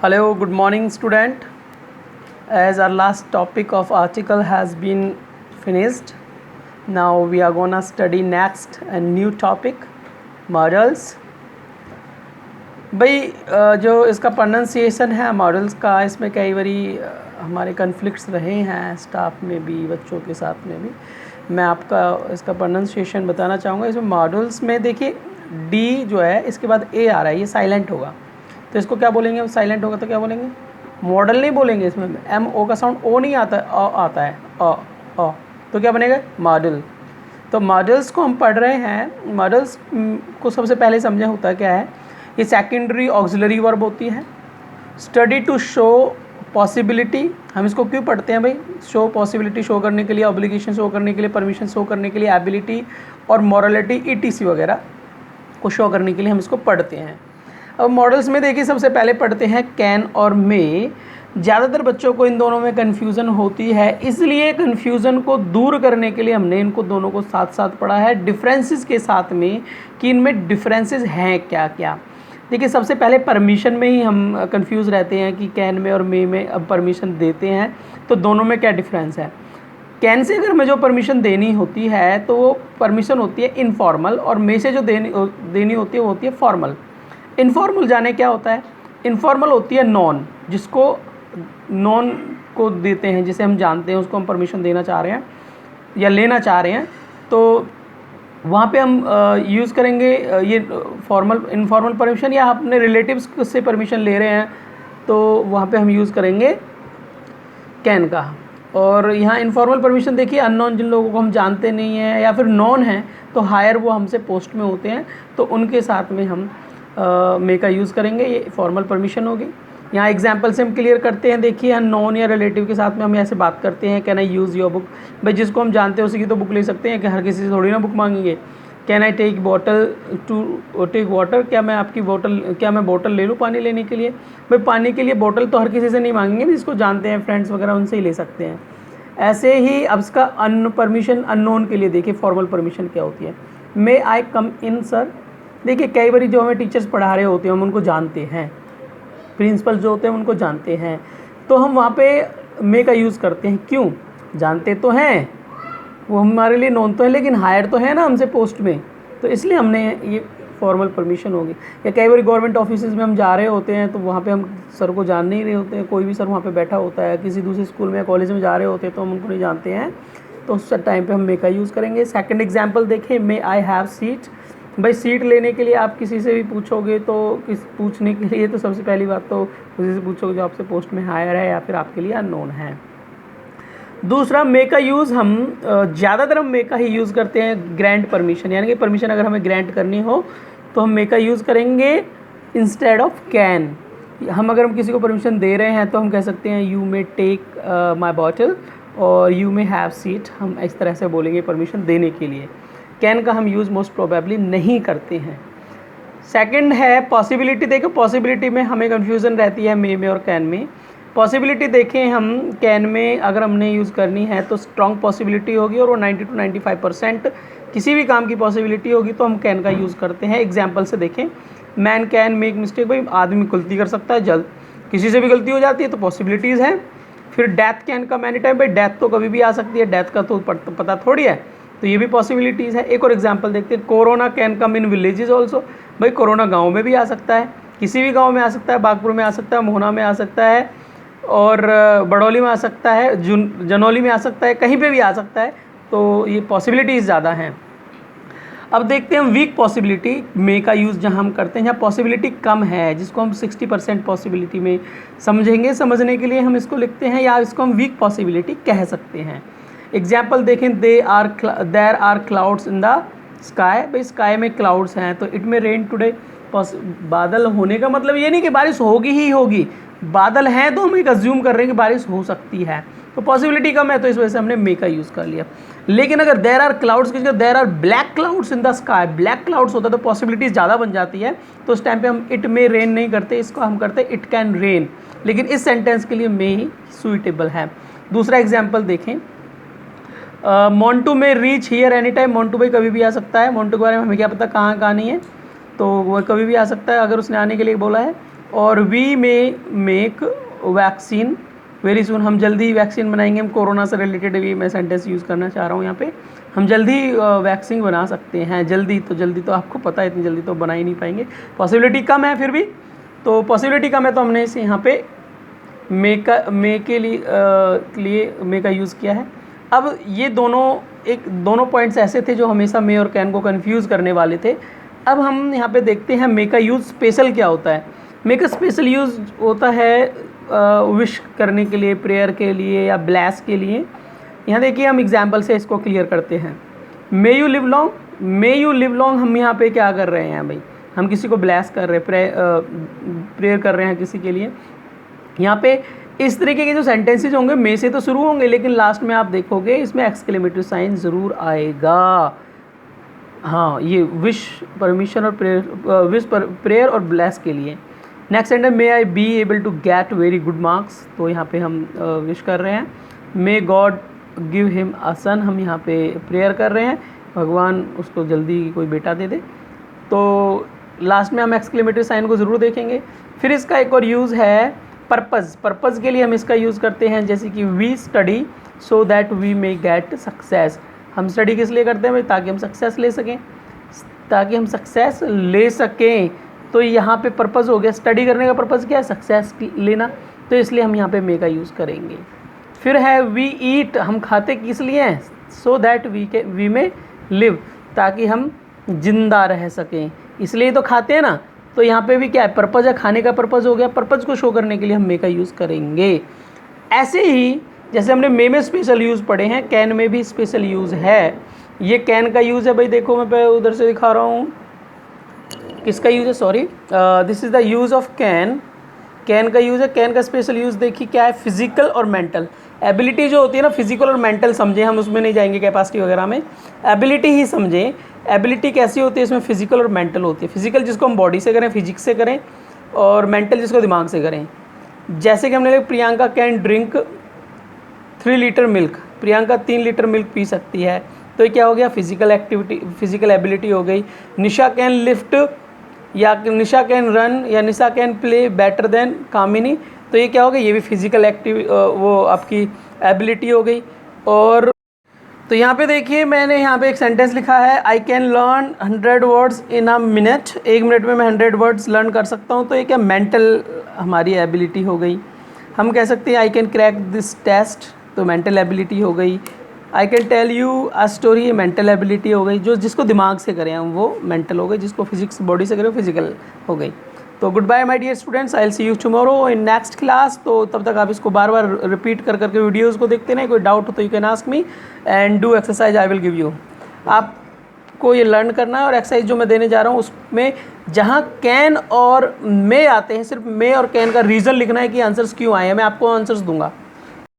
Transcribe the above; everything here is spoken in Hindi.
Hello, good morning, student. As our last topic of article has been finished, now we are gonna study next a new topic, models. भाई जो इसका प्रोनाउंसिएशन है मॉडल्स का, इसमें कई बारी हमारे कन्फ्लिक्ट्स रहे हैं स्टाफ में भी, बच्चों के साथ में भी। मैं आपका इसका प्रोनाउंसिएशन बताना चाहूँगा। इसमें मॉडल्स में देखिए डी जो है इसके बाद ए आ रहा है, ये साइलेंट होगा, तो इसको क्या बोलेंगे? साइलेंट होगा तो क्या बोलेंगे? मॉडल नहीं बोलेंगे। इसमें एम ओ का साउंड ओ नहीं आता, आता है अ, तो क्या बनेगा? मॉडल। तो मॉडल्स को हम पढ़ रहे हैं। मॉडल्स को सबसे पहले समझे होता क्या है। ये सेकेंडरी ऑक्सिलरी वर्ब होती है। स्टडी टू शो पॉसिबिलिटी, हम इसको क्यों पढ़ते हैं भाई? शो पॉसिबिलिटी शो करने के लिए, ऑब्लिगेशन शो करने के लिए, परमिशन शो करने के लिए, एबिलिटी और मॉरलिटी ईटीसी वगैरह को शो करने के लिए हम इसको पढ़ते हैं। अब मॉडल्स में देखिए सबसे पहले पढ़ते हैं कैन और मे। ज़्यादातर बच्चों को इन दोनों में कन्फ्यूज़न होती है, इसलिए कन्फ्यूज़न को दूर करने के लिए हमने इनको दोनों को साथ साथ पढ़ा है डिफरेंसेस के साथ में कि इनमें डिफरेंसेस हैं क्या क्या। देखिए सबसे पहले परमिशन में ही हम कंफ्यूज रहते हैं कि कैन में और मे में अब परमिशन देते हैं तो दोनों में क्या डिफरेंस है। कैन से अगर हमें जो परमिशन देनी होती है तो वो परमिशन होती है इनफॉर्मल, और मे से जो देनी होती है वो होती है फॉर्मल। इनफॉर्मल जाने क्या होता है? इनफॉर्मल होती है नॉन, जिसको नॉन को देते हैं, जिसे हम जानते हैं, उसको हम परमिशन देना चाह रहे हैं या लेना चाह रहे हैं, तो वहाँ पे हम यूज़ करेंगे ये फॉर्मल इनफॉर्मल परमिशन, या अपने रिलेटिव्स से परमिशन ले रहे हैं तो वहाँ पे हम यूज़ करेंगे कैन का। और यहाँ इनफॉर्मल परमिशन देखिए अननोन, जिन लोगों को हम जानते नहीं हैं या फिर नॉन हैं तो हायर वो हमसे पोस्ट में होते हैं, तो उनके साथ में हम मे का यूज़ करेंगे। ये फॉर्मल परमिशन होगी। यहाँ एग्जांपल से हम क्लियर करते हैं। देखिए नॉन या रिलेटिव के साथ में हम ऐसे बात करते हैं, can I use your book. भाई जिसको हम जानते हैं उसी की तो बुक ले सकते हैं, कि हर किसी से थोड़ी ना बुक मांगेंगे। Can I take bottle to take water, क्या मैं आपकी बोतल, क्या मैं बोतल ले लूँ पानी लेने के लिए? भाई पानी के लिए बोतल तो हर किसी से नहीं मांगेंगे, जिसको जानते हैं फ्रेंड्स वगैरह उनसे ही ले सकते हैं। ऐसे ही अब इसका परमिशन अननोन के लिए देखिए फॉर्मल परमिशन क्या होती है। मे आई कम इन सर। देखिए कई बार जो हमें टीचर्स पढ़ा रहे होते हैं हम उनको जानते हैं, प्रिंसिपल जो होते हैं उनको जानते हैं, तो हम वहाँ पे मे का यूज़ करते हैं। क्यों? जानते तो हैं, वो हमारे लिए नॉन तो है, लेकिन हायर तो है ना हमसे पोस्ट में, तो इसलिए हमने ये फॉर्मल परमिशन होगी। या कई बार गवर्नमेंट ऑफिसेज में हम जा रहे होते हैं तो वहाँ पे हम सर को जान नहीं रहे होते हैं, कोई भी सर वहाँ पे बैठा होता है, किसी दूसरे स्कूल में या कॉलेज में जा रहे होते हैं तो हम उनको नहीं जानते हैं, तो उस टाइम पे हम मे का यूज़ करेंगे। सेकंड एग्जांपल देखें, मे आई हैव सीट। भाई सीट लेने के लिए आप किसी से भी पूछोगे तो पूछने के लिए तो सबसे पहली बात तो किसी से पूछोगे जो आपसे पोस्ट में हायर है या फिर आपके लिए अननोन है। दूसरा मे का यूज़ हम ज़्यादातर हम मे का ही यूज़ करते हैं ग्रांट परमिशन, यानी कि परमिशन अगर हमें ग्रांट करनी हो तो हम मे का यूज़ करेंगे इंस्टेड ऑफ कैन। हम अगर हम किसी को परमिशन दे रहे हैं तो हम कह सकते हैं you may take my bottle और यू मे हैव सीट, हम इस तरह से बोलेंगे परमिशन देने के लिए। कैन का हम यूज़ मोस्ट प्रोबेबली नहीं करते हैं। सेकंड है पॉसिबिलिटी। देखो पॉसिबिलिटी में हमें कन्फ्यूज़न रहती है मे में और कैन में। पॉसिबिलिटी देखें हम कैन में अगर हमने यूज़ करनी है तो स्ट्रॉन्ग पॉसिबिलिटी होगी और वो 90 to 95% किसी भी काम की पॉसिबिलिटी होगी तो हम कैन का यूज़ करते हैं। एग्जाम्पल से देखें, मैन कैन मेक मिस्टेक। भाई आदमी गलती कर सकता है, जल्द किसी से भी गलती हो जाती है तो पॉसिबिलिटीज़ हैं। फिर डेथ कैन का मैनी टाइम, भाई डेथ तो कभी भी आ सकती है, डेथ का तो पता थोड़ी है, तो ये भी पॉसिबिलिटीज़ है। एक और एग्जांपल देखते हैं, corona can come in villages also. भाई कोरोना गांव में भी आ सकता है, किसी भी गांव में आ सकता है, बागपुर में आ सकता है, मोहना में आ सकता है, और बड़ौली में आ सकता है, जनौली में आ सकता है, कहीं पे भी आ सकता है, तो ये पॉसिबिलिटीज़ ज़्यादा हैं। अब देखते हैं हम वीक पॉसिबिलिटी मे का यूज़ जहाँ हम करते हैं, जहाँ पॉसिबिलिटी कम है, जिसको हम 60% पॉसिबिलिटी में समझेंगे। समझने के लिए हम इसको लिखते हैं, या इसको हम वीक पॉसिबिलिटी कह सकते हैं। एग्जाम्पल देखें, there are clouds in the sky. भाई स्काई में क्लाउड्स हैं तो इट में रेन टुडे। बादल होने का मतलब ये नहीं कि बारिश होगी ही होगी, बादल हैं तो हम एक अज्यूम कर रहे हैं कि बारिश हो सकती है, तो पॉसिबिलिटी कम है तो इस वजह से हमने मे का यूज़ कर लिया। लेकिन अगर देर आर क्लाउड्स की जगह there are black clouds in the sky, black clouds होता है तो पॉसिबिलिटी ज़्यादा बन जाती है, तो उस टाइम पे हम इट में रेन नहीं करते, इसको हम करते इट कैन रेन। लेकिन इस सेंटेंस के लिए मे ही सुइटेबल है। दूसरा एग्जाम्पल देखें, मोन्टू में reach here any time. Montu भाई कभी भी आ सकता है, मोन्टू के बारे में हमें क्या पता कहाँ नहीं है, तो वह कभी भी आ सकता है अगर उसने आने के लिए बोला है। और we may make vaccine very soon, हम जल्दी वैक्सीन बनाएंगे। हम कोरोना से रिलेटेड भी मैं सेंटेंस यूज़ करना चाह रहा हूँ यहाँ पे। हम जल्दी वैक्सीन बना सकते हैं। जल्दी तो आपको पता है इतनी जल्दी तो बना ही नहीं पाएंगे, पॉसिबिलिटी कम है। फिर भी तो पॉसिबिलिटी कम है तो हमने इसे यहाँ पे मे के लिए मे का यूज़ किया है। अब ये दोनों पॉइंट्स ऐसे थे जो हमेशा मे और कैन को कन्फ्यूज़ करने वाले थे। अब हम यहाँ पे देखते हैं मे का यूज़ स्पेशल क्या होता है। मे का स्पेशल यूज़ होता है विश करने के लिए, प्रेयर के लिए या ब्लेस के लिए। यहाँ देखिए हम एग्जाम्पल से इसको क्लियर करते हैं। May you live long, may you live long, हम यहाँ पे क्या कर रहे हैं भाई, हम किसी को ब्लेस कर रहे हैं, प्रेयर कर रहे हैं किसी के लिए। यहाँ पे इस तरीके के जो सेंटेंसेज होंगे मे से तो शुरू होंगे, लेकिन लास्ट में आप देखोगे इसमें एक्सक्लेमेटरी साइन ज़रूर आएगा। हाँ, ये विश, परमिशन और प्रेयर, विश प्रेयर और ब्लेस के लिए। Next sentence, may I be able to get very good marks, तो यहाँ पे हम विश कर रहे हैं। May God give him a son, हम यहाँ पे प्रेयर कर रहे हैं भगवान उसको जल्दी कोई बेटा दे दे। तो लास्ट में हम एक्सक्लेमेटरी साइन को ज़रूर देखेंगे। फिर इसका एक और यूज़ है पर्पज़। पर्पज़ के लिए हम इसका यूज़ करते हैं, जैसे कि we study so that we may get success. हम स्टडी किस लिए करते हैं भाई, ताकि हम सक्सेस ले सकें, ताकि हम सक्सेस ले सकें। तो यहाँ पे पर्पज़ हो गया, स्टडी करने का पर्पज़ क्या है, सक्सेस लेना, तो इसलिए हम यहाँ पे मे का यूज़ करेंगे। फिर है वी ईट, हम खाते किस लिए हैं, सो दैट वी में लिव, ताकि हम जिंदा रह सकें, इसलिए तो खाते हैं ना। तो यहाँ पे भी क्या है, पर्पज़ है, खाने का पर्पज़ हो गया। पर्पज़ को शो करने के लिए हम मे का यूज़ करेंगे। ऐसे ही जैसे हमने मे में स्पेशल यूज़ पढ़े हैं, कैन में भी स्पेशल यूज़ है। ये कैन का यूज़ है भाई, देखो मैं उधर से दिखा रहा हूँ किसका यूज़ है, sorry, this is the use of can. Can का यूज़ है। कैन का स्पेशल यूज़ देखिए क्या है, फिजिकल और मेंटल एबिलिटी जो होती है ना, फिजिकल और मेंटल समझें, हम उसमें नहीं जाएंगे कैपेसिटी वगैरह में, एबिलिटी ही समझें। एबिलिटी कैसी होती है, इसमें फिजिकल और मेंटल होती है। फिजिकल जिसको हम बॉडी से करें, फिजिक्स से करें, और मेंटल जिसको दिमाग से करें। जैसे कि हमने लिखा Priyanka can drink 3 litre milk, Priyanka 3 litre milk P सकती है, तो ये क्या हो गया, फिजिकल एक्टिविटी, फिजिकल एबिलिटी हो गई। निशा कैन लिफ्ट, या निशा कैन रन, या निशा कैन प्ले बेटर देन कामिनी, तो ये क्या हो गया, ये भी फिजिकल वो आपकी एबिलिटी हो गई। और तो यहाँ पे देखिए मैंने यहाँ पे एक सेंटेंस लिखा है, I can learn 100 words in a minute, 1 minute में मैं 100 वर्ड्स लर्न कर सकता हूँ, तो ये क्या मेंटल हमारी एबिलिटी हो गई। हम कह सकते हैं I can crack this test, तो मेंटल एबिलिटी हो गई। I can tell you a story, mental ability हो गई। जो जिसको दिमाग से करें हम वो मेंटल हो गई, जिसको फिजिक्स बॉडी से करें फिजिकल हो गई। तो good bye my dear students, I will see you tomorrow in next class. तो तब तक आप इसको बार बार रिपीट कर करके वीडियोज़ को देखते रहें। कोई डाउट हो तो you can ask me and do exercise I will give you. आपको ये लर्न करना है, और एक्सरसाइज जो मैं देने जा रहा हूँ उसमें जहाँ कैन और मे आते हैं, सिर्फ मे और कैन का रीज़न लिखना है कि आंसर्स क्यों आए हैं, मैं आपको आंसर्स दूंगा।